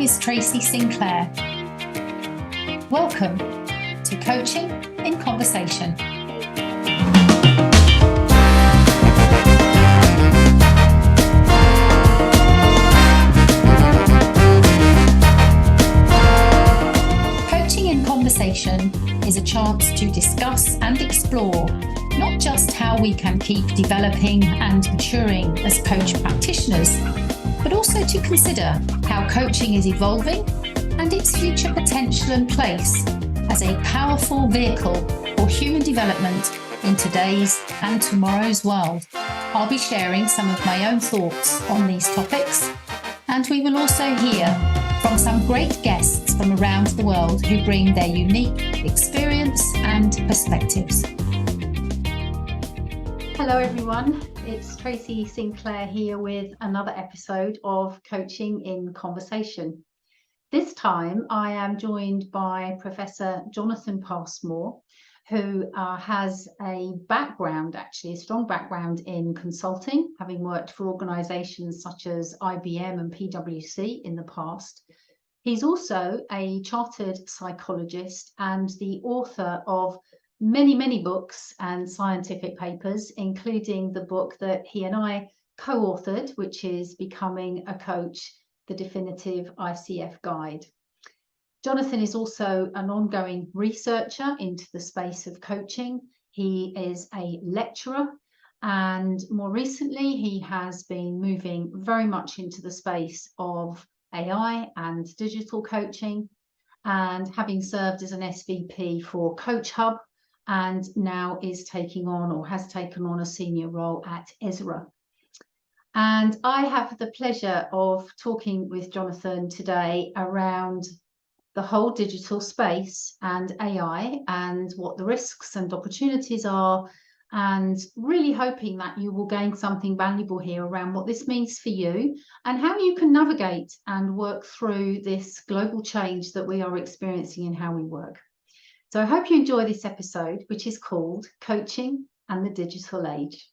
name is Tracy Sinclair. Welcome to Coaching in Conversation. Coaching in Conversation is a chance to discuss and explore not just how we can keep developing and maturing as coach practitioners, but also to consider how coaching is evolving and its future potential and place as a powerful vehicle for human development in today's and tomorrow's world. I'll be sharing some of my own thoughts on these topics, and we will also hear from some great guests from around the world who bring their unique experience and perspectives. Hello everyone, it's Tracy Sinclair here with another episode of Coaching in Conversation. This time I am joined by Professor Jonathan Passmore, who has a strong background in consulting, having worked for organisations such as IBM and PwC in the past. He's also a chartered psychologist and the author of many books and scientific papers, including the book that he and I co-authored, which is Becoming a Coach, the Definitive ICF Guide. Jonathan is also an ongoing researcher into the space of coaching. He is a lecturer, and more recently he has been moving very much into the space of AI and digital coaching, and having served as an SVP for CoachHub, and now is taking on or has taken on a senior role at Ezra. And I have the pleasure of talking with Jonathan today around the whole digital space and AI and what the risks and opportunities are, and really hoping that you will gain something valuable here around what this means for you and how you can navigate and work through this global change that we are experiencing in how we work. So I hope you enjoy this episode, which is called Coaching and the Digital Age.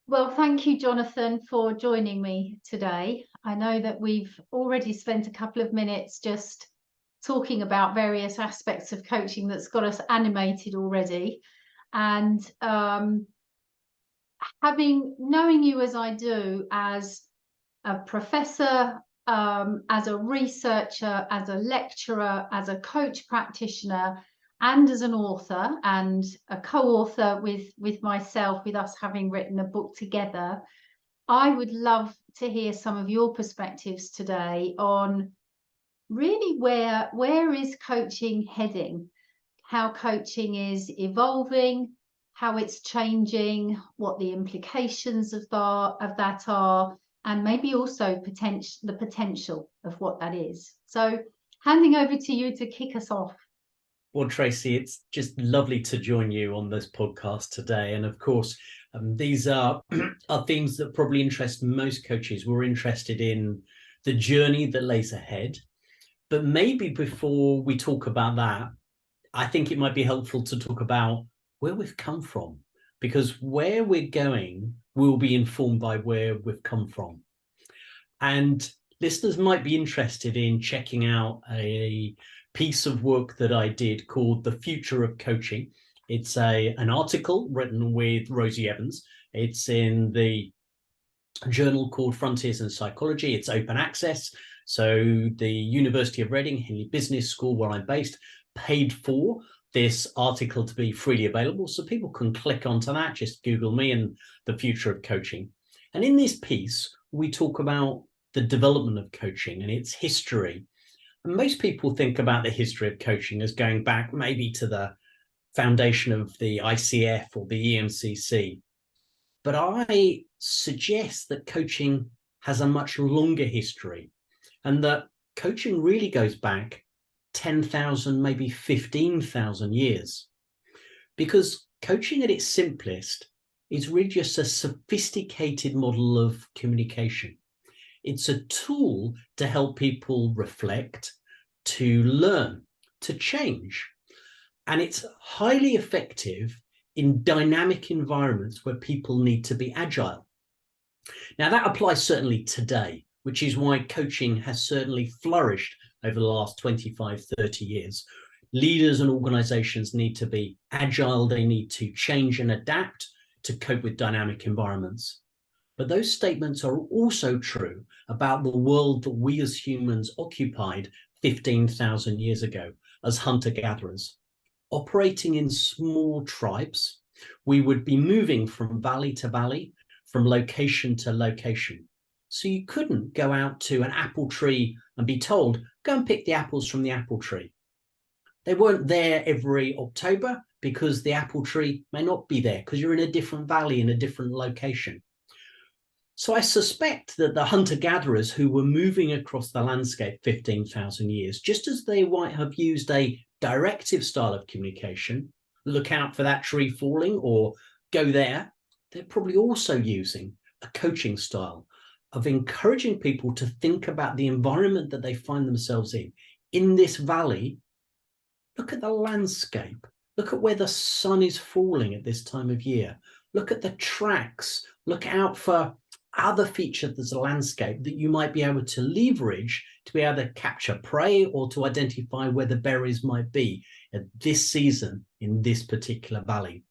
Well, thank you, Jonathan, for joining me today. I know that we've already spent a couple of minutes just talking about various aspects of coaching that's got us animated already. And knowing you as I do, as a professor, as a researcher, as a lecturer, as a coach practitioner, and as an author and a co-author with myself, with us having written a book together, I would love to hear some of your perspectives today on really where is coaching heading, how coaching is evolving, how it's changing, what the implications of that are, and maybe also the potential of what that is. So handing over to you to kick us off. Well, Tracy, it's just lovely to join you on this podcast today. And of course, these are themes that probably interest most coaches. We're interested in the journey that lays ahead. But maybe before we talk about that, I think it might be helpful to talk about where we've come from, because where we're going will be informed by where we've come from. And listeners might be interested in checking out a piece of work that I did called The Future of Coaching. It's an article written with Rosie Evans. It's in the journal called Frontiers in Psychology. It's open access. So the University of Reading, Henley Business School, where I'm based, paid for this article to be freely available. So people can click onto that, just Google me and The Future of Coaching. And in this piece, we talk about the development of coaching and its history. And most people think about the history of coaching as going back maybe to the foundation of the ICF or the EMCC. But I suggest that coaching has a much longer history, and that coaching really goes back 10,000, maybe 15,000 years. Because coaching at its simplest is really just a sophisticated model of communication. It's a tool to help people reflect, to learn, to change. And it's highly effective in dynamic environments where people need to be agile. Now, that applies certainly today, which is why coaching has certainly flourished over the last 25, 30 years. Leaders and organizations need to be agile. They need to change and adapt to cope with dynamic environments. But those statements are also true about the world that we as humans occupied 15,000 years ago as hunter-gatherers. Operating in small tribes, we would be moving from valley to valley, from location to location. So you couldn't go out to an apple tree and be told, go and pick the apples from the apple tree. They weren't there every October because the apple tree may not be there because you're in a different valley, in a different location. So I suspect that the hunter-gatherers who were moving across the landscape 15,000 years, just as they might have used a directive style of communication, look out for that tree falling or go there, they're probably also using a coaching style of encouraging people to think about the environment that they find themselves in. In this valley, look at the landscape. Look at where the sun is falling at this time of year. Look at the tracks. Look out for other features of the landscape that you might be able to leverage to be able to capture prey or to identify where the berries might be at this season in this particular valley.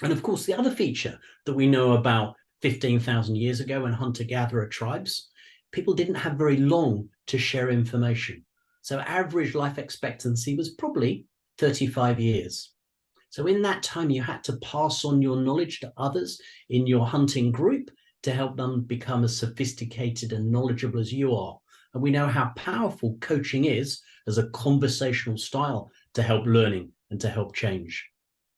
And of course, the other feature that we know about 15,000 years ago in hunter-gatherer tribes, people didn't have very long to share information. So average life expectancy was probably 35 years. So in that time, you had to pass on your knowledge to others in your hunting group to help them become as sophisticated and knowledgeable as you are. And we know how powerful coaching is as a conversational style to help learning and to help change.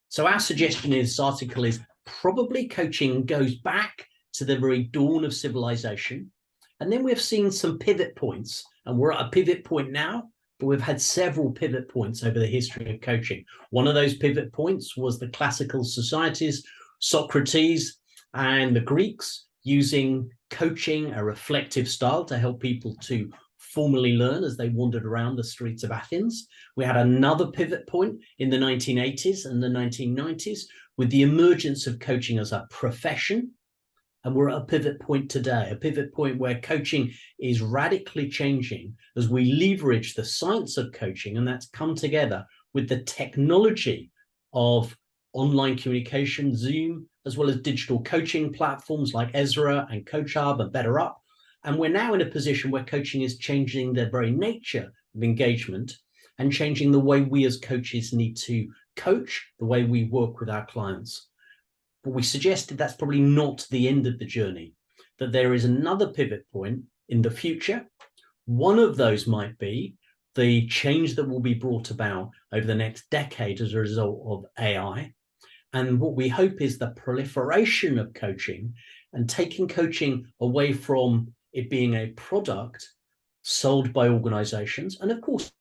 So our suggestion in this article is probably coaching goes back to the very dawn of civilization. And then we've seen some pivot points, and we're at a pivot point now, but we've had several pivot points over the history of coaching. One of those pivot points was the classical societies, Socrates and the Greeks, using coaching, a reflective style to help people to formally learn as they wandered around the streets of Athens. We had another pivot point in the 1980s and the 1990s with the emergence of coaching as a profession. And we're at a pivot point today, a pivot point where coaching is radically changing as we leverage the science of coaching, and that's come together with the technology of online communication, Zoom, as well as digital coaching platforms like Ezra and CoachHub and BetterUp. And we're now in a position where coaching is changing the very nature of engagement and changing the way we as coaches need to coach, the way we work with our clients. But we suggested that's probably not the end of the journey, that there is another pivot point in the future. One of those might be the change that will be brought about over the next decade as a result of AI. And what we hope is the proliferation of coaching and taking coaching away from it being a product sold by organizations. And of course,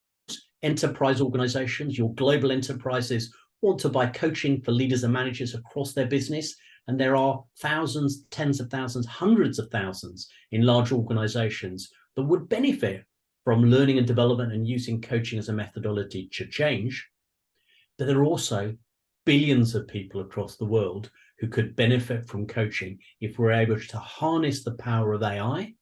enterprise organizations, your global enterprises want to buy coaching for leaders and managers across their business. And there are thousands, tens of thousands, hundreds of thousands in large organizations that would benefit from learning and development and using coaching as a methodology to change. But there are also billions of people across the world who could benefit from coaching if we're able to harness the power of AI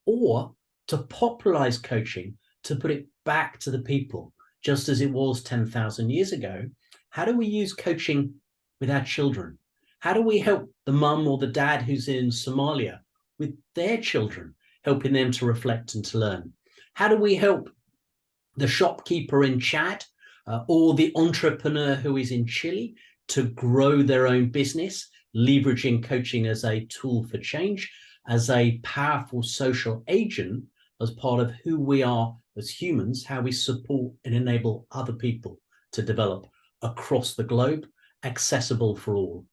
or to popularize coaching, to put it back to the people, just as it was 10,000 years ago. How do we use coaching with our children? How do we help the mum or the dad who's in Somalia with their children, helping them to reflect and to learn? How do we help the shopkeeper in Chad or the entrepreneur who is in Chile to grow their own business, leveraging coaching as a tool for change, as a powerful social agent, as part of who we are as humans, how we support and enable other people to develop across the globe, accessible for all.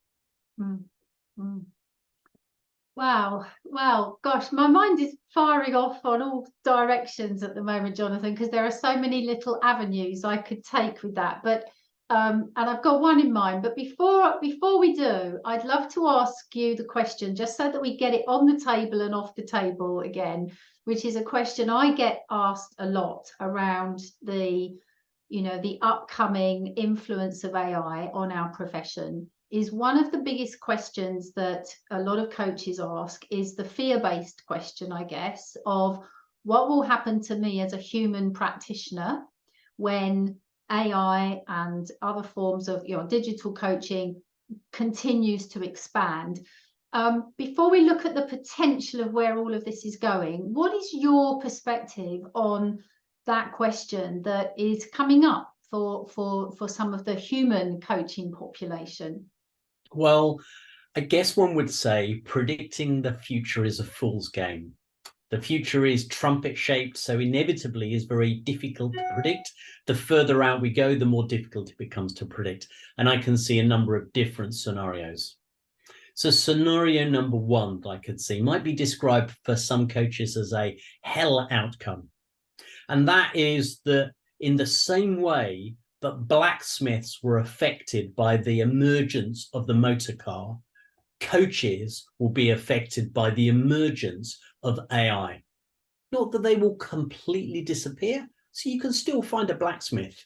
Wow. Well, gosh, my mind is firing off on all directions at the moment, Jonathan, because there are so many little avenues I could take with that. But and I've got one in mind. But before we do, I'd love to ask you the question, just so that we get it on the table and off the table again, which is a question I get asked a lot around the upcoming influence of AI on our profession. is one of the biggest questions that a lot of coaches ask is the fear-based question, I guess, of what will happen to me as a human practitioner when AI and other forms of digital coaching continues to expand. Before we look at the potential of where all of this is going, what is your perspective on that question that is coming up for some of the human coaching population? Well, I guess one would say predicting the future is a fool's game. The future is trumpet-shaped, so inevitably is very difficult to predict. The further out we go, the more difficult it becomes to predict. And I can see a number of different scenarios. So scenario number one that I could see might be described for some coaches as a hell outcome. And that is that in the same way that blacksmiths were affected by the emergence of the motor car, coaches will be affected by the emergence of AI. Not that they will completely disappear, so you can still find a blacksmith,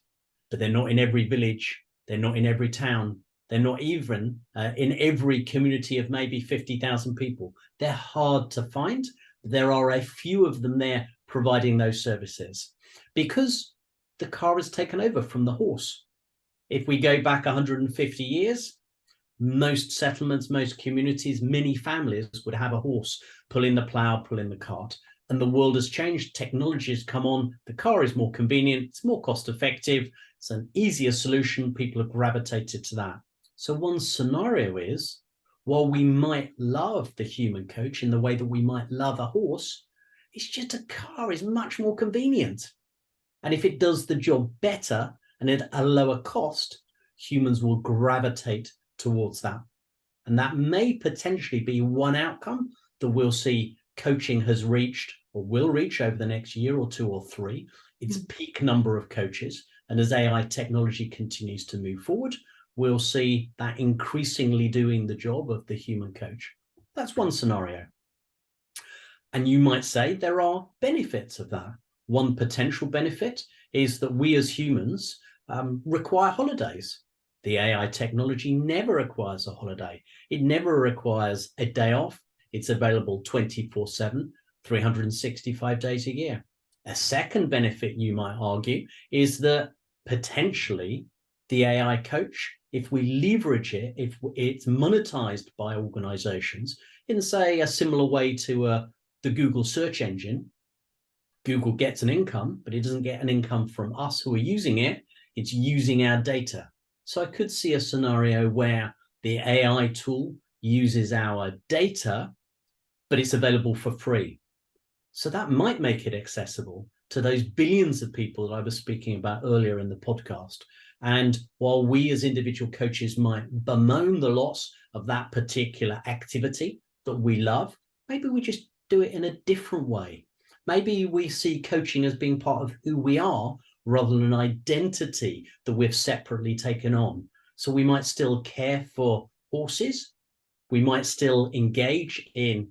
but they're not in every village, they're not in every town, they're not even in every community of maybe 50,000 people. They're hard to find. There are a few of them there providing those services because the car has taken over from the horse. If we go back 150 years, most settlements, most communities, many families would have a horse pulling the plow, pulling the cart. And the world has changed. Technology has come on. The car is more convenient. It's more cost effective. It's an easier solution. People have gravitated to that. So one scenario is, while we might love the human coach in the way that we might love a horse, it's just a car is much more convenient. And if it does the job better and at a lower cost, humans will gravitate towards that. And that may potentially be one outcome that we'll see coaching has reached or will reach over the next year or two or three. Its peak number of coaches. And as AI technology continues to move forward, we'll see that increasingly doing the job of the human coach. That's one scenario. And you might say there are benefits of that. One potential benefit is that we as humans require holidays. The AI technology never requires a holiday. It never requires a day off. It's available 24/7, 365 days a year. A second benefit, you might argue, is that potentially the AI coach, if we leverage it, if it's monetized by organizations in, say, a similar way to the Google search engine, Google gets an income, but it doesn't get an income from us who are using it. It's using our data. So I could see a scenario where the AI tool uses our data, but it's available for free. So that might make it accessible to those billions of people that I was speaking about earlier in the podcast. And while we as individual coaches might bemoan the loss of that particular activity that we love, maybe we just do it in a different way. Maybe we see coaching as being part of who we are rather than an identity that we've separately taken on. So we might still care for horses. We might still engage in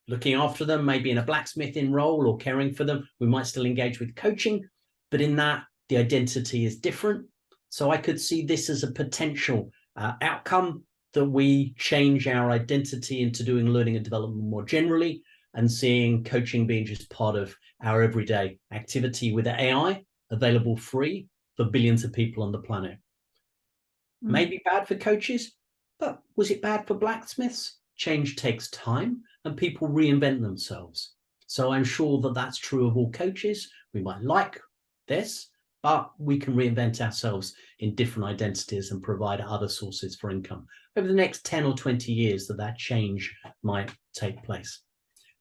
looking after them, maybe in a blacksmithing role or caring for them. We might still engage with coaching, but in that, the identity is different. So I could see this as a potential outcome that we change our identity into doing learning and development more generally and seeing coaching being just part of our everyday activity with AI available free for billions of people on the planet. Maybe bad for coaches, but was it bad for blacksmiths? Change takes time and people reinvent themselves. So I'm sure that that's true of all coaches. We might like this, but we can reinvent ourselves in different identities and provide other sources for income. Over the next 10 or 20 years that change might take place.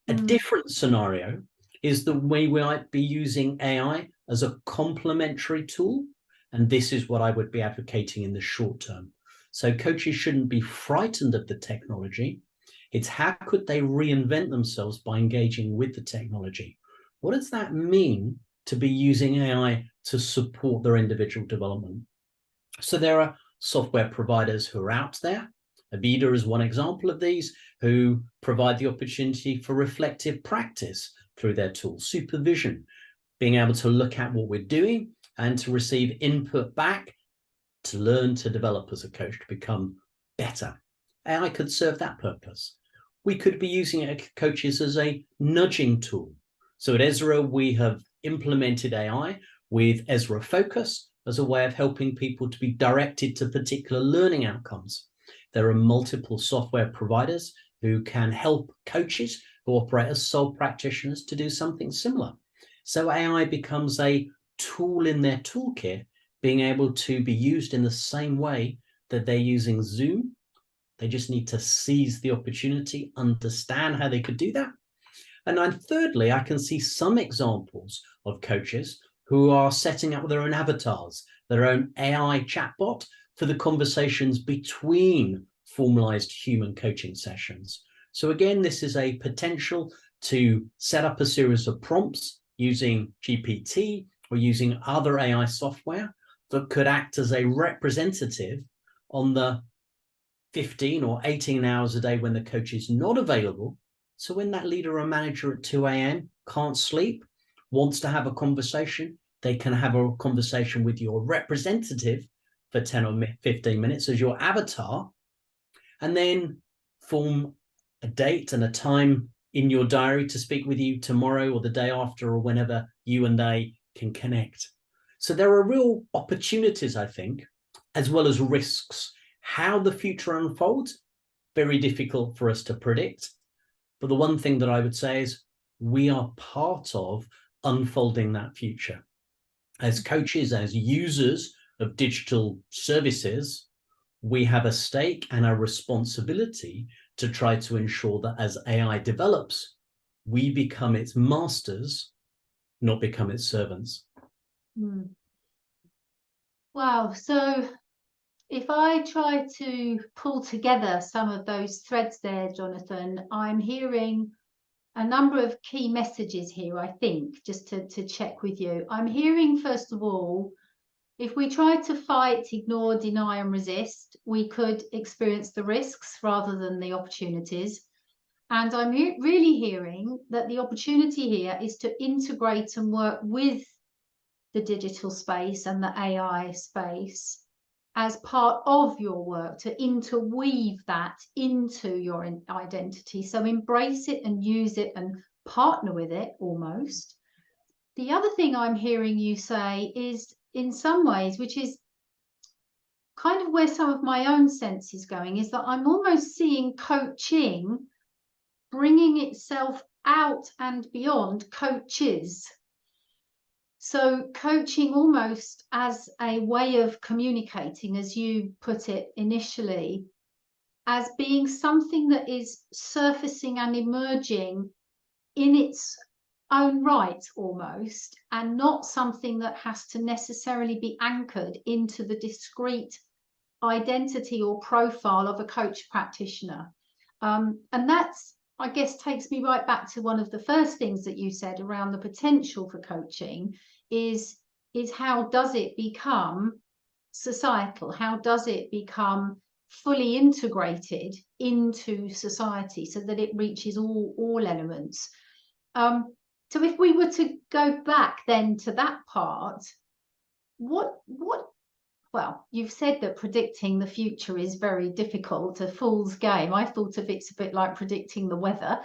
A different scenario is the way we might be using AI as a complementary tool. And this is what I would be advocating in the short term. So coaches shouldn't be frightened of the technology. It's how could they reinvent themselves by engaging with the technology? What does that mean to be using AI to support their individual development? So there are software providers who are out there. Avida is one example of these, who provide the opportunity for reflective practice through their tool. Supervision, being able to look at what we're doing and to receive input back to learn to develop as a coach, to become better. AI could serve that purpose. We could be using it at coaches as a nudging tool. So at Ezra, we have implemented AI with Ezra Focus as a way of helping people to be directed to particular learning outcomes. There are multiple software providers who can help coaches who operate as sole practitioners to do something similar. So AI becomes a tool in their toolkit, being able to be used in the same way that they're using Zoom. They just need to seize the opportunity, understand how they could do that. And then thirdly, I can see some examples of coaches who are setting up their own avatars, their own AI chatbot for the conversations between formalized human coaching sessions. So again, this is a potential to set up a series of prompts using GPT or using other AI software that could act as a representative on the 15 or 18 hours a day when the coach is not available. So when that leader or manager at 2 a.m. can't sleep, wants to have a conversation, they can have a conversation with your representative for 10 or 15 minutes as your avatar, and then form a date and a time in your diary to speak with you tomorrow or the day after or whenever you and they can connect. So there are real opportunities, I think, as well as risks. How the future unfolds, very difficult for us to predict. But the one thing that I would say is we are part of unfolding that future. As coaches, as users of digital services, we have a stake and a responsibility to try to ensure that as AI develops, we become its masters, not become its servants. Wow. So if I try to pull together some of those threads there, Jonathan, I'm hearing a number of key messages here, I think, just to check with you. I'm hearing, first of all, if we try to fight, ignore, deny, and resist, we could experience the risks rather than the opportunities. And I'm really hearing that the opportunity here is to integrate and work with the digital space and the AI space as part of your work, to interweave that into your identity. So embrace it and use it and partner with it almost. The other thing I'm hearing you say is, in some ways, which is kind of where some of my own sense is going, is that I'm almost seeing coaching bringing itself out and beyond coaches. So coaching almost as a way of communicating, as you put it initially, as being something that is surfacing and emerging in its own right almost, and not something that has to necessarily be anchored into the discrete identity or profile of a coach practitioner. And that's, I guess, takes me right back to one of the first things that you said around the potential for coaching is how does it become societal? How does it become fully integrated into society so that it reaches all elements? So if we were to go back then to that part, well, you've said that predicting the future is very difficult, a fool's game. I thought of it's a bit like predicting the weather,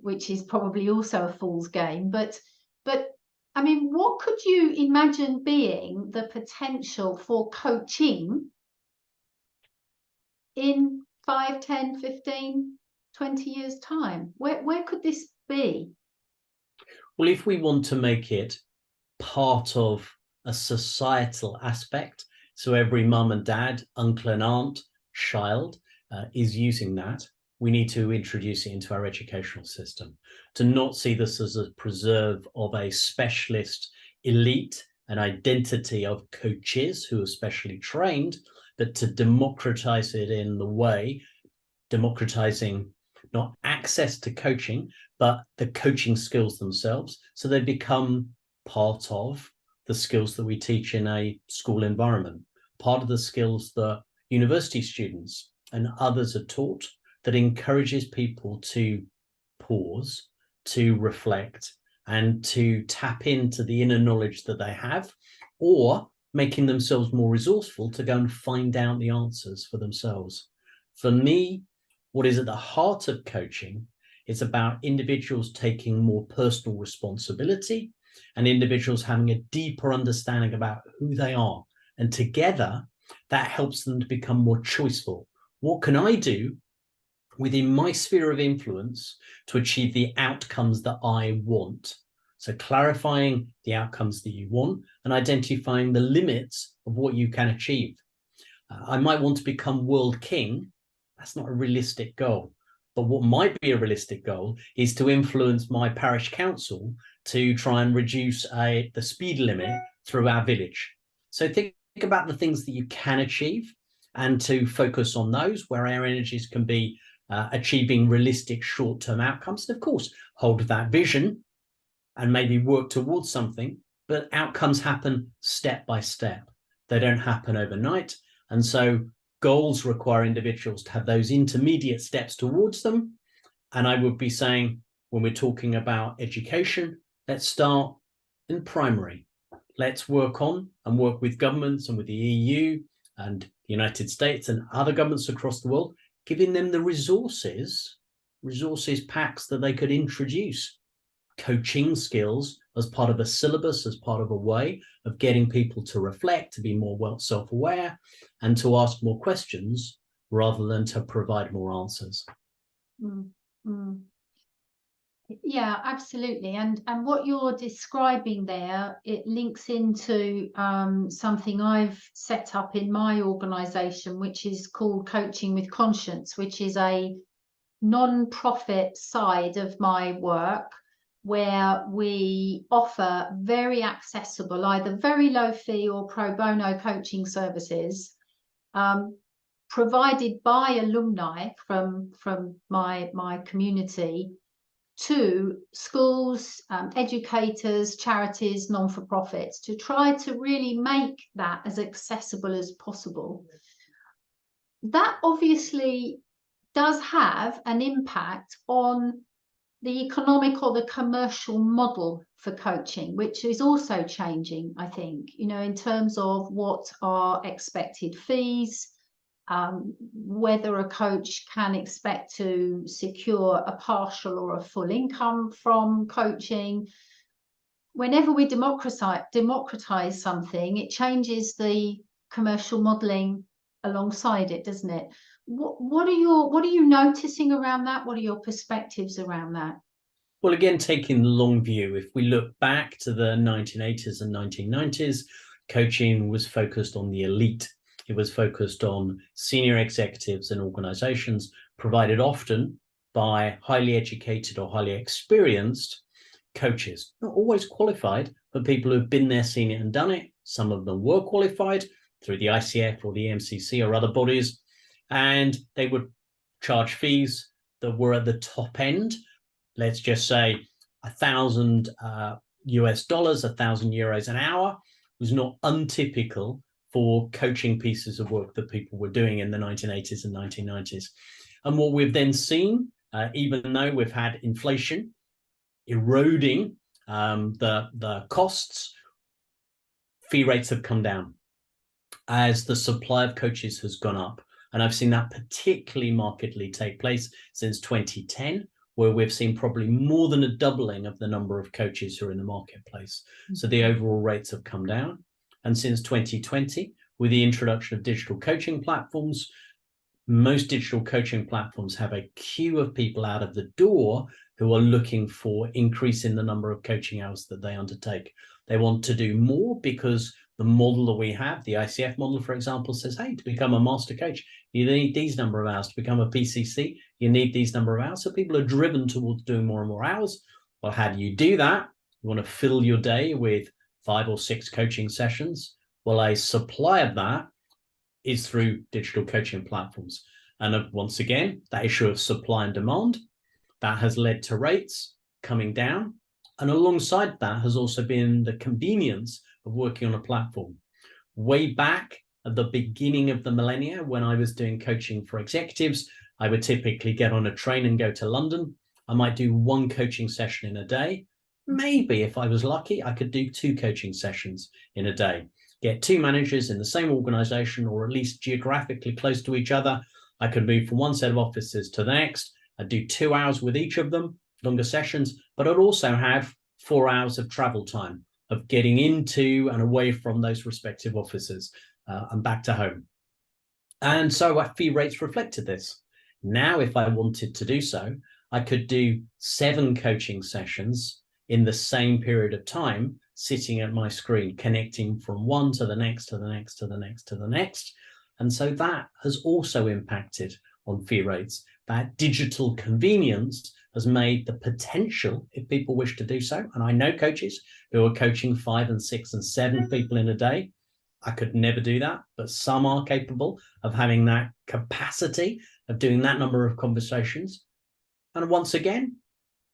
which is probably also a fool's game. But I mean, what could you imagine being the potential for coaching in 5, 10, 15, 20 years' time? Where could this be? Well, if we want to make it part of a societal aspect, so every mum and dad, uncle and aunt, child is using that, we need to introduce it into our educational system, to not see this as a preserve of a specialist elite, an identity of coaches who are specially trained, but to democratize it in the way, democratizing not access to coaching, but the coaching skills themselves, so they become part of the skills that we teach in a school environment, part of the skills that university students and others are taught, that encourages people to pause, to reflect, and to tap into the inner knowledge that they have, or making themselves more resourceful to go and find out the answers for themselves. For me, what is at the heart of coaching is about individuals taking more personal responsibility and individuals having a deeper understanding about who they are. And together, that helps them to become more choiceful. What can I do within my sphere of influence to achieve the outcomes that I want? So clarifying the outcomes that you want and identifying the limits of what you can achieve. I might want to become world king. That's not a realistic goal. But what might be a realistic goal is to influence my parish council to try and reduce the speed limit through our village. So think about the things that you can achieve and to focus on those where our energies can be achieving realistic short-term outcomes. And of course, hold that vision and maybe work towards something, but outcomes happen step by step. They don't happen overnight. And so goals require individuals to have those intermediate steps towards them. And I would be saying, when we're talking about education, let's start in primary. Let's work on and work with governments and with the EU and the United States and other governments across the world, giving them the resources packs that they could introduce coaching skills as part of a syllabus, as part of a way of getting people to reflect, to be more self-aware, and to ask more questions rather than to provide more answers. Yeah, absolutely. And what you're describing there, it links into something I've set up in my organization, which is called Coaching with Conscience, which is a non-profit side of my work, where we offer very accessible, either very low fee or pro bono coaching services provided by alumni from my community to schools, educators, charities, non-for-profits, to try to really make that as accessible as possible. That obviously does have an impact on the economic or the commercial model for coaching, which is also changing, I think, in terms of what are expected fees, whether a coach can expect to secure a partial or a full income from coaching. Whenever we democratize something, it changes the commercial modeling alongside it, doesn't it? What are you noticing around that? What are your perspectives around that? Well, again, taking the long view, if we look back to the 1980s and 1990s, coaching was focused on the elite. It was focused on senior executives and organizations, provided often by highly educated or highly experienced coaches, not always qualified, but people who've been there, seen it and done it. Some of them were qualified through the ICF or the EMCC or other bodies, and they would charge fees that were at the top end. Let's just say $1,000 US, 1,000 euros an hour was not untypical for coaching pieces of work that people were doing in the 1980s and 1990s. And what we've then seen, even though we've had inflation eroding the costs, fee rates have come down as the supply of coaches has gone up. And I've seen that particularly markedly take place since 2010, where we've seen probably more than a doubling of the number of coaches who are in the marketplace. So the overall rates have come down. And since 2020, with the introduction of digital coaching platforms, most digital coaching platforms have a queue of people out of the door who are looking for increase in the number of coaching hours that they undertake. They want to do more because the model that we have, the ICF model, for example, says, hey, to become a master coach, you need these number of hours. To become a PCC, you need these number of hours. So people are driven towards doing more and more hours. Well, how do you do that? You want to fill your day with 5 or 6 coaching sessions. Well, a supply of that is through digital coaching platforms. And once again, that issue of supply and demand, that has led to rates coming down. And alongside that has also been the convenience of working on a platform. Way back at the beginning of the millennia, when I was doing coaching for executives, I would typically get on a train and go to London. I might do 1 coaching session in a day. Maybe if I was lucky, I could do 2 coaching sessions in a day. get 2 managers in the same organization, or at least geographically close to each other. I could move from one set of offices to the next. I'd do 2 hours with each of them, longer sessions, but I'd also have 4 hours of travel time of getting into and away from those respective offices and back to home. And so our fee rates reflected this. Now, if I wanted to do so, I could do 7 coaching sessions in the same period of time, sitting at my screen, connecting from one to the next, to the next, to the next, to the next. And so that has also impacted on fee rates. That digital convenience has made the potential, if people wish to do so, and I know coaches who are coaching 5 and 6 and 7 people in a day. I could never do that, but some are capable of having that capacity of doing that number of conversations. And once again,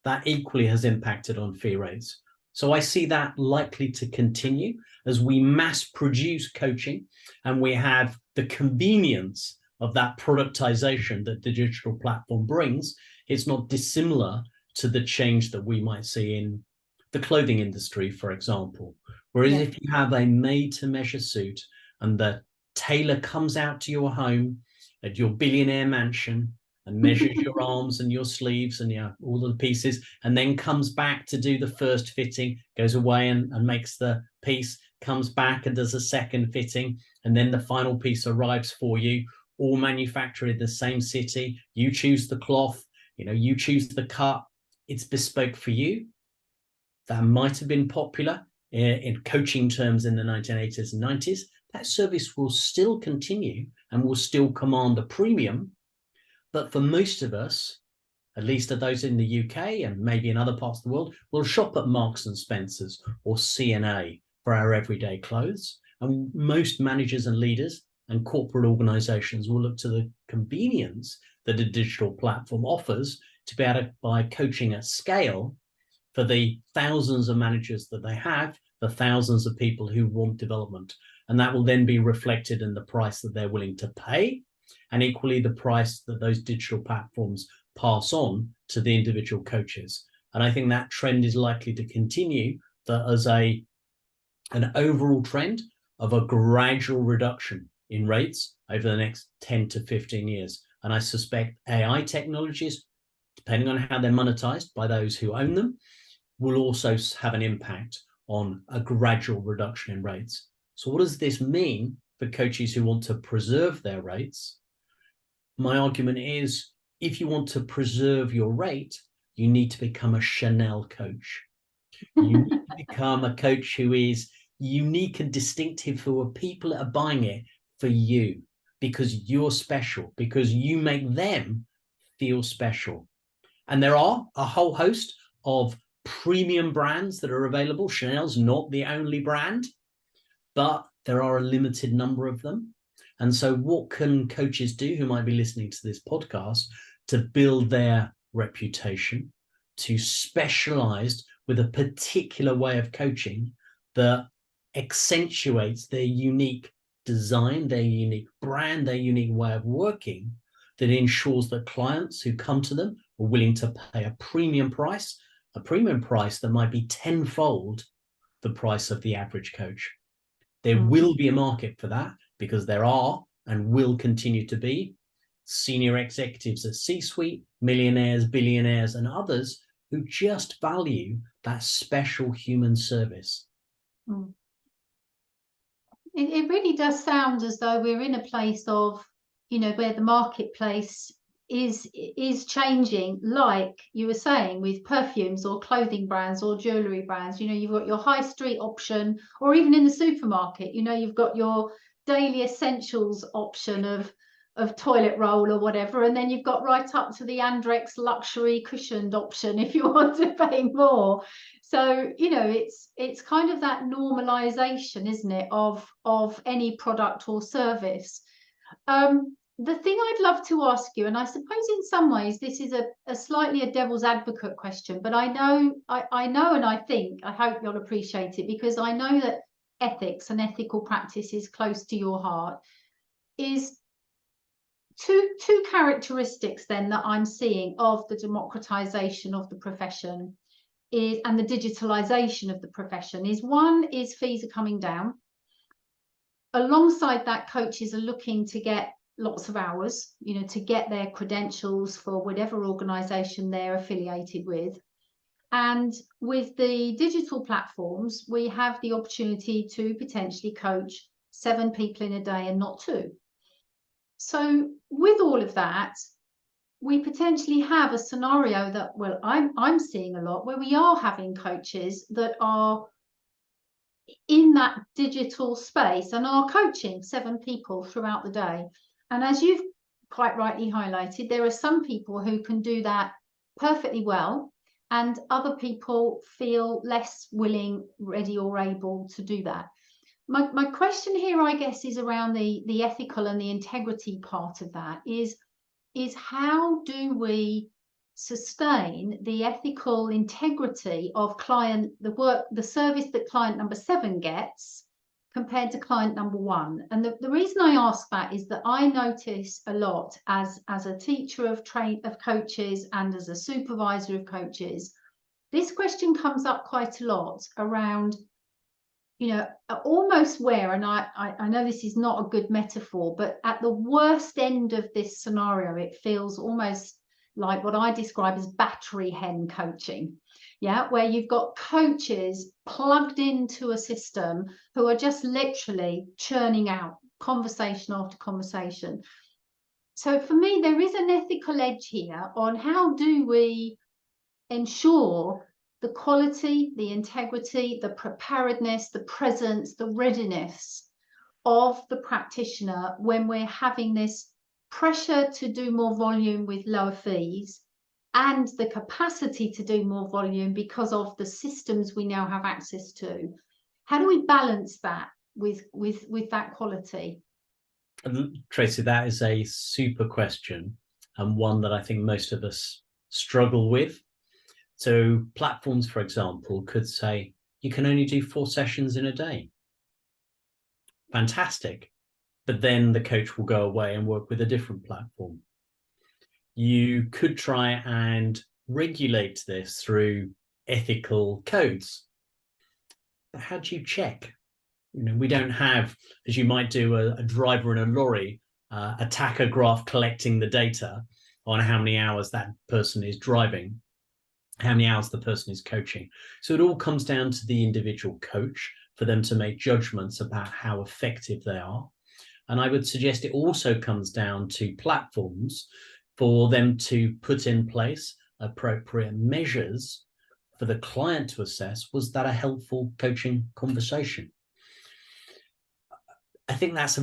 that equally has impacted on fee rates. So I see that likely to continue as we mass produce coaching and we have the convenience of that productization that the digital platform brings. It's not dissimilar to the change that we might see in the clothing industry, for example. Whereas if you have a made-to-measure suit and the tailor comes out to your home at your billionaire mansion and measures your arms and your sleeves and all of the pieces, and then comes back to do the first fitting, goes away and makes the piece, comes back and does a second fitting, and then the final piece arrives for you, all manufactured in the same city. You choose the cloth, you choose the cut. It's bespoke for you. That might have been popular in coaching terms in the 1980s and 90s. That service will still continue and will still command a premium. But for most of us, at least of those in the UK and maybe in other parts of the world, will shop at Marks and Spencer's or C&A for our everyday clothes. And most managers and leaders and corporate organizations will look to the convenience that a digital platform offers to be able to buy coaching at scale for the thousands of managers that they have, the thousands of people who want development. And that will then be reflected in the price that they're willing to pay, and equally the price that those digital platforms pass on to the individual coaches. And I think that trend is likely to continue, that as an overall trend of a gradual reduction in rates over the next 10 to 15 years. And I suspect AI technologies, depending on how they're monetized by those who own them, will also have an impact on a gradual reduction in rates. So what does this mean for coaches who want to preserve their rates? My argument is, if you want to preserve your rate, you need to become a Chanel coach. You need to become a coach who is unique and distinctive for people that are buying it for you, because you're special, because you make them feel special. And there are a whole host of premium brands that are available. Chanel's not the only brand, but there are a limited number of them. And so what can coaches do who might be listening to this podcast to build their reputation, to specialize with a particular way of coaching that accentuates their unique design, their unique brand, their unique way of working, that ensures that clients who come to them are willing to pay a premium price that might be tenfold the price of the average coach. There will be a market for that, because there are and will continue to be senior executives at C-suite, millionaires, billionaires, and others who just value that special human service. It really does sound as though we're in a place of, where the marketplace is changing, like you were saying, with perfumes or clothing brands or jewelry brands. You've got your high street option, or even in the supermarket, you've got your daily essentials option of toilet roll or whatever, and then you've got right up to the Andrex luxury cushioned option if you want to pay more. So it's kind of that normalization, isn't it, of any product or service. The thing I'd love to ask you, and I suppose in some ways this is a slightly a devil's advocate question, but I know and I hope you'll appreciate it, because I know that ethics and ethical practice is close to your heart, is two characteristics then that I'm seeing of the democratization of the profession and the digitalization of the profession is, one is fees are coming down, alongside that, coaches are looking to get lots of hours, to get their credentials for whatever organisation they're affiliated with. And with the digital platforms, we have the opportunity to potentially coach 7 people in a day and not 2. So with all of that, we potentially have a scenario that, well, I'm seeing a lot, where we are having coaches that are in that digital space and are coaching 7 people throughout the day. And as you've quite rightly highlighted, there are some people who can do that perfectly well, and other people feel less willing, ready, or able to do that. My question here, I guess, is around the ethical and the integrity part of that, is how do we sustain the ethical integrity of the service that client number 7 gets compared to client number 1? And the reason I ask that is that I notice a lot as a teacher of coaches and as a supervisor of coaches, this question comes up quite a lot around, almost where, and I know this is not a good metaphor, but at the worst end of this scenario, it feels almost like what I describe as battery hen coaching. Yeah, where you've got coaches plugged into a system who are just literally churning out conversation after conversation. So for me, there is an ethical edge here on how do we ensure the quality, the integrity, the preparedness, the presence, the readiness of the practitioner when we're having this pressure to do more volume with lower fees and the capacity to do more volume because of the systems we now have access to. How do we balance that with that quality? Tracy, that is a super question, and one that I think most of us struggle with. So platforms, for example, could say, you can only do 4 sessions in a day. Fantastic. But then the coach will go away and work with a different platform. You could try and regulate this through ethical codes. But how do you check? We don't have, as you might do, a driver in a lorry, a tachograph collecting the data on how many hours that person is driving, how many hours the person is coaching. So it all comes down to the individual coach for them to make judgments about how effective they are. And I would suggest it also comes down to platforms for them to put in place appropriate measures for the client to assess, was that a helpful coaching conversation? I think that's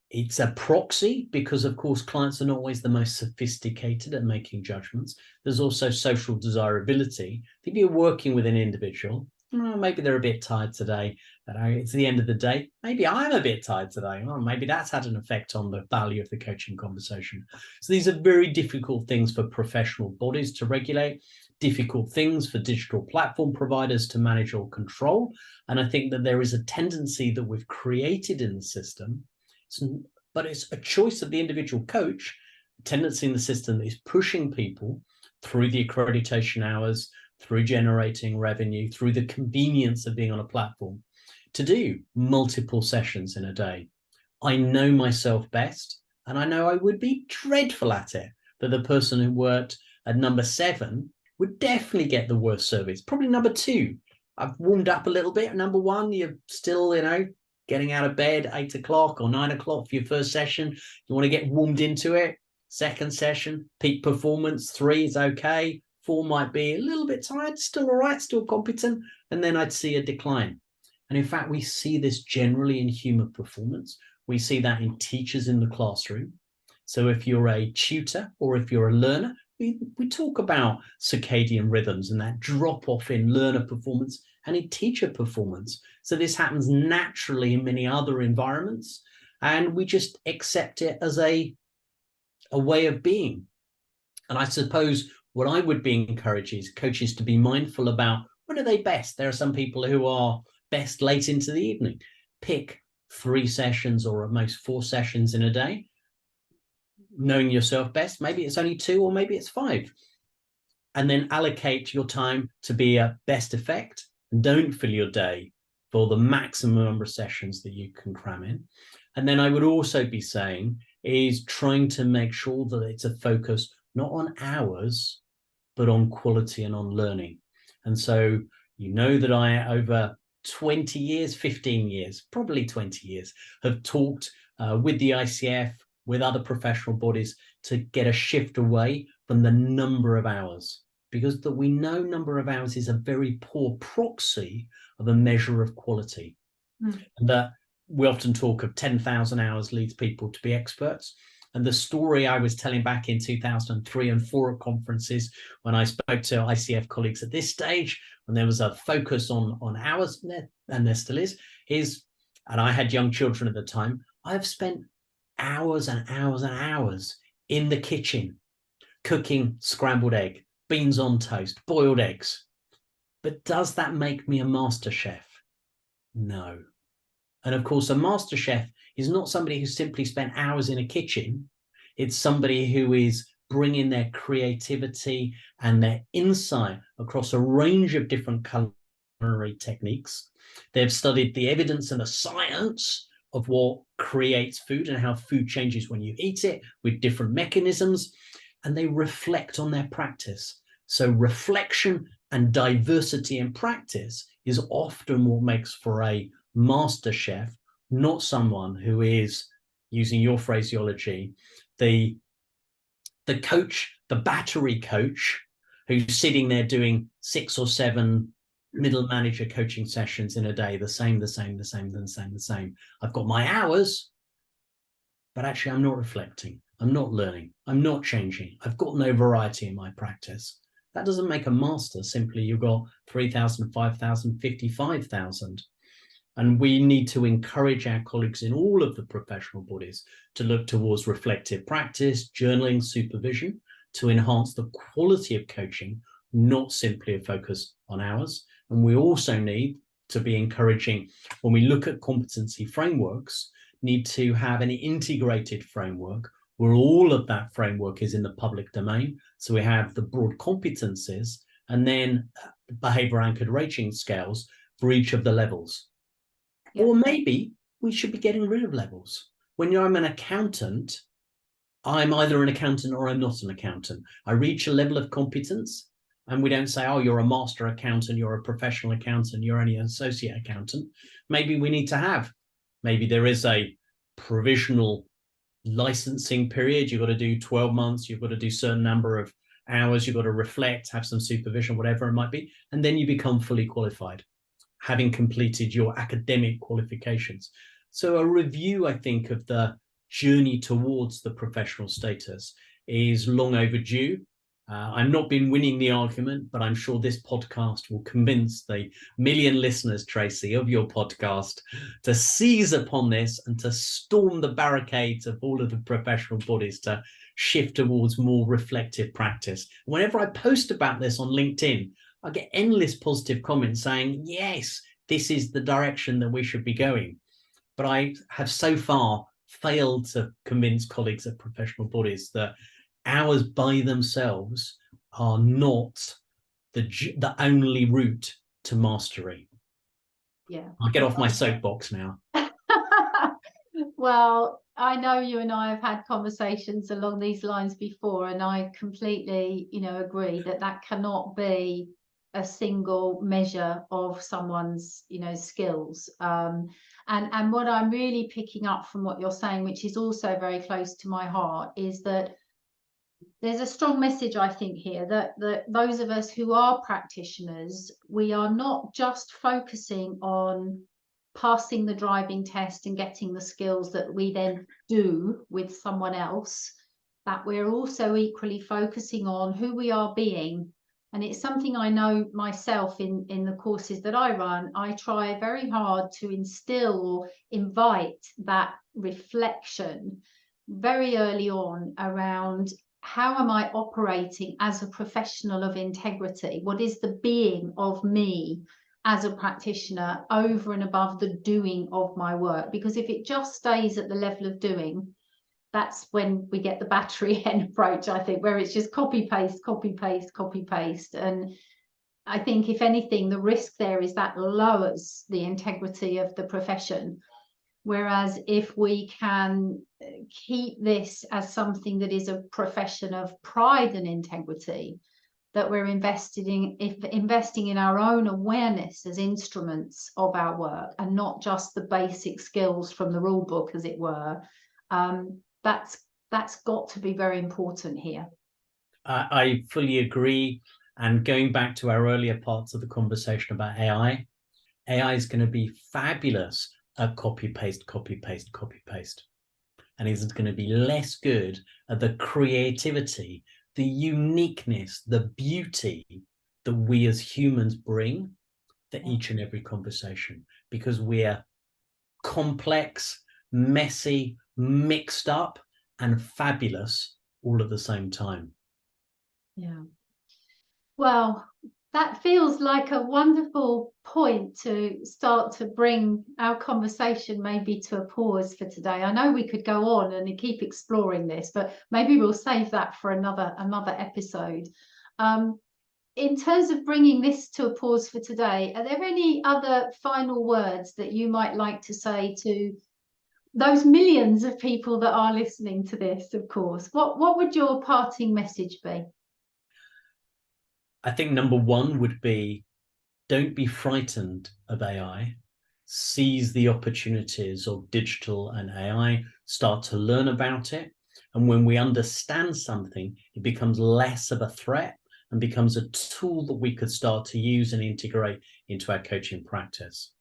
it's a proxy, because of course clients are not always the most sophisticated at making judgments. There's also social desirability. If you're working with an individual, maybe they're a bit tired today, it's the end of the day, maybe I'm a bit tired today, maybe that's had an effect on the value of the coaching conversation. So these are very difficult things for professional bodies to regulate, difficult things for digital platform providers to manage or control. And I think that there is a tendency that we've created in the system, but it's a choice of the individual coach, a tendency in the system that is pushing people through the accreditation hours, through generating revenue, through the convenience of being on a platform, to do multiple sessions in a day. I know myself best, and I know I would be dreadful at it, that the person who worked at number 7 would definitely get the worst service. Probably number 2. I've warmed up a little bit. Number 1, you're still, getting out of bed 8 o'clock or 9 o'clock for your first session. You want to get warmed into it. Second session, peak performance. 3 is okay. 4 might be a little bit tired, still all right, still competent. And then I'd see a decline. And in fact, we see this generally in human performance. We see that in teachers in the classroom. So if you're a tutor or if you're a learner, we talk about circadian rhythms and that drop off in learner performance and in teacher performance. So this happens naturally in many other environments, and we just accept it as a way of being. And I suppose what I would be encouraging is coaches to be mindful about, when are they best? There are some people who are best late into the evening. Pick 3 sessions or at most 4 sessions in a day. Knowing yourself best, maybe it's only 2 or maybe it's 5. And then allocate your time to be at best effect, and don't fill your day for the maximum number of sessions that you can cram in. And then I would also be saying is trying to make sure that it's a focus not on hours, but on quality and on learning. And so you know that I, over 20 years, 15 years, probably 20 years, have talked with the ICF, with other professional bodies, to get a shift away from the number of hours, because that we know number of hours is a very poor proxy of a measure of quality. And that we often talk of 10,000 hours leads people to be experts. And the story I was telling back in 2003 and 4 at conferences, when I spoke to ICF colleagues at this stage, when there was a focus on hours, and there still is, and I had young children at the time, I've spent hours and hours and hours in the kitchen, cooking scrambled egg, beans on toast, boiled eggs. But does that make me a master chef? No. And of course, a master chef is not somebody who simply spent hours in a kitchen. It's somebody who is bringing their creativity and their insight across a range of different culinary techniques. They've studied the evidence and the science of what creates food and how food changes when you eat it with different mechanisms, and they reflect on their practice. So reflection and diversity in practice is often what makes for a master chef, not someone who is, using your phraseology, the coach, the battery coach, who's sitting there doing 6 or 7 middle manager coaching sessions in a day, the same. I've got my hours, but actually I'm not reflecting, I'm not learning, I'm not changing, I've got no variety in my practice. That doesn't make a master. Simply you've got 3,000, 5,000, 55,000. And we need to encourage our colleagues in all of the professional bodies to look towards reflective practice, journaling, supervision, to enhance the quality of coaching, not simply a focus on hours. And we also need to be encouraging, when we look at competency frameworks, need to have an integrated framework where all of that framework is in the public domain. So we have the broad competencies and then behavior anchored rating scales for each of the levels. Yeah. Or maybe we should be getting rid of levels. When I'm an accountant, I'm either an accountant or I'm not an accountant. I reach a level of competence and we don't say, oh, you're a master accountant, you're a professional accountant, you're only an associate accountant. Maybe we need to have, maybe there is a provisional licensing period. You've got to do 12 months, you've got to do a certain number of hours, you've got to reflect, have some supervision, whatever it might be, and then you become fully qualified, having completed your academic qualifications. So a review, I think, of the journey towards the professional status is long overdue. I've not been winning the argument, but I'm sure this podcast will convince the million listeners, Tracy, of your podcast to seize upon this and to storm the barricades of all of the professional bodies to shift towards more reflective practice. Whenever I post about this on LinkedIn, I get endless positive comments saying, yes, this is the direction that we should be going. But I have so far failed to convince colleagues at professional bodies that hours by themselves are not the only route to mastery. Yeah. I'll get off my soapbox now. Well, I know you and I have had conversations along these lines before, and I completely, agree that cannot be a single measure of someone's, skills. And what I'm really picking up from what you're saying, which is also very close to my heart, is that there's a strong message, I think, here that those of us who are practitioners, we are not just focusing on passing the driving test and getting the skills that we then do with someone else, that we're also equally focusing on who we are being. And it's something I know myself in the courses that I run. I try very hard to instill or invite that reflection very early on around, how am I operating as a professional of integrity? What is the being of me as a practitioner over and above the doing of my work? Because if it just stays at the level of doing, that's when we get the battery hen approach, I think, where it's just copy, paste, copy, paste, copy, paste. And I think if anything, the risk there is that lowers the integrity of the profession. Whereas if we can keep this as something that is a profession of pride and integrity, that we're investing in our own awareness as instruments of our work and not just the basic skills from the rule book, as it were, that's got to be very important here. I fully agree. And going back to our earlier parts of the conversation about AI is going to be fabulous at copy, paste, copy, paste, copy, paste. And it's going to be less good at the creativity, the uniqueness, the beauty that we as humans bring to each and every conversation, because we're complex, messy, mixed up, and fabulous all at the same time. Yeah. Well, that feels like a wonderful point to start to bring our conversation maybe to a pause for today. I know we could go on and keep exploring this, but maybe we'll save that for another episode. In terms of bringing this to a pause for today, are there any other final words that you might like to say to those millions of people that are listening to this, of course? What would your parting message be? I think number one would be, don't be frightened of AI. Seize the opportunities of digital and AI. Start to learn about it. And when we understand something, it becomes less of a threat and becomes a tool that we could start to use and integrate into our coaching practice.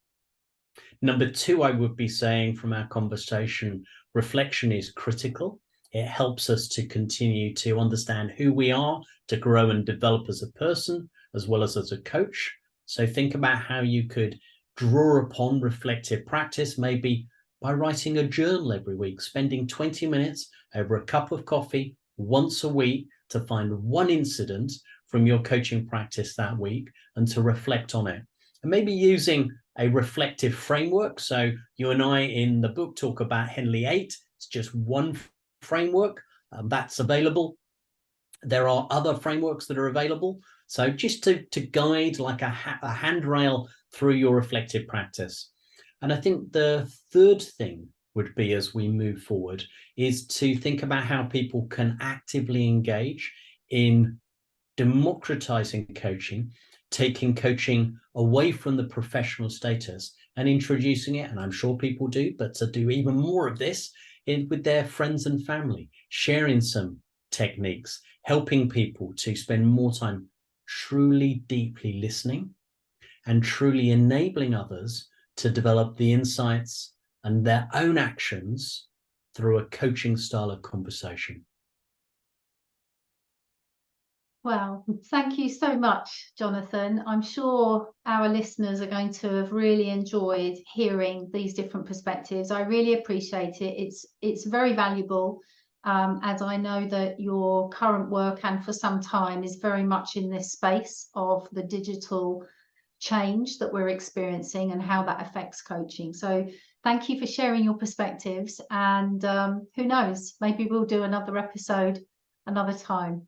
Number two, I would be saying from our conversation, reflection is critical. It helps us to continue to understand who we are, to grow and develop as a person, as well as a coach. So think about how you could draw upon reflective practice, maybe by writing a journal every week, spending 20 minutes over a cup of coffee once a week to find one incident from your coaching practice that week and to reflect on it. And maybe using a reflective framework. So you and I in the book talk about Henley 8. It's just one framework that's available. There are other frameworks that are available. So just to guide like a handrail through your reflective practice. And I think the third thing would be, as we move forward, is to think about how people can actively engage in democratizing coaching, taking coaching away from the professional status and introducing it, and I'm sure people do, but to do even more of this with their friends and family, sharing some techniques, helping people to spend more time truly deeply listening and truly enabling others to develop the insights and their own actions through a coaching style of conversation. Well, thank you so much, Jonathan. I'm sure our listeners are going to have really enjoyed hearing these different perspectives. I really appreciate it. It's very valuable, as I know that your current work and for some time is very much in this space of the digital change that we're experiencing and how that affects coaching. So thank you for sharing your perspectives, and who knows, maybe we'll do another episode another time.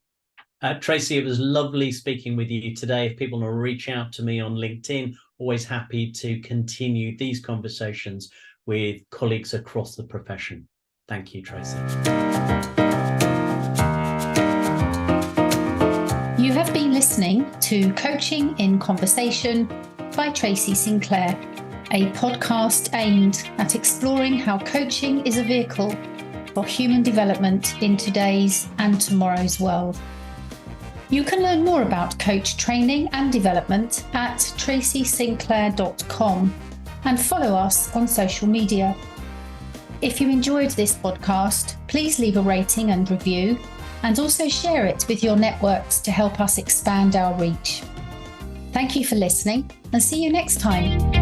Tracy, it was lovely speaking with you today. If people want to reach out to me on LinkedIn, always happy to continue these conversations with colleagues across the profession. Thank you, Tracy. You have been listening to Coaching in Conversation by Tracy Sinclair, a podcast aimed at exploring how coaching is a vehicle for human development in today's and tomorrow's world. You can learn more about coach training and development at tracysinclair.com and follow us on social media. If you enjoyed this podcast, please leave a rating and review, and also share it with your networks to help us expand our reach. Thank you for listening, and see you next time.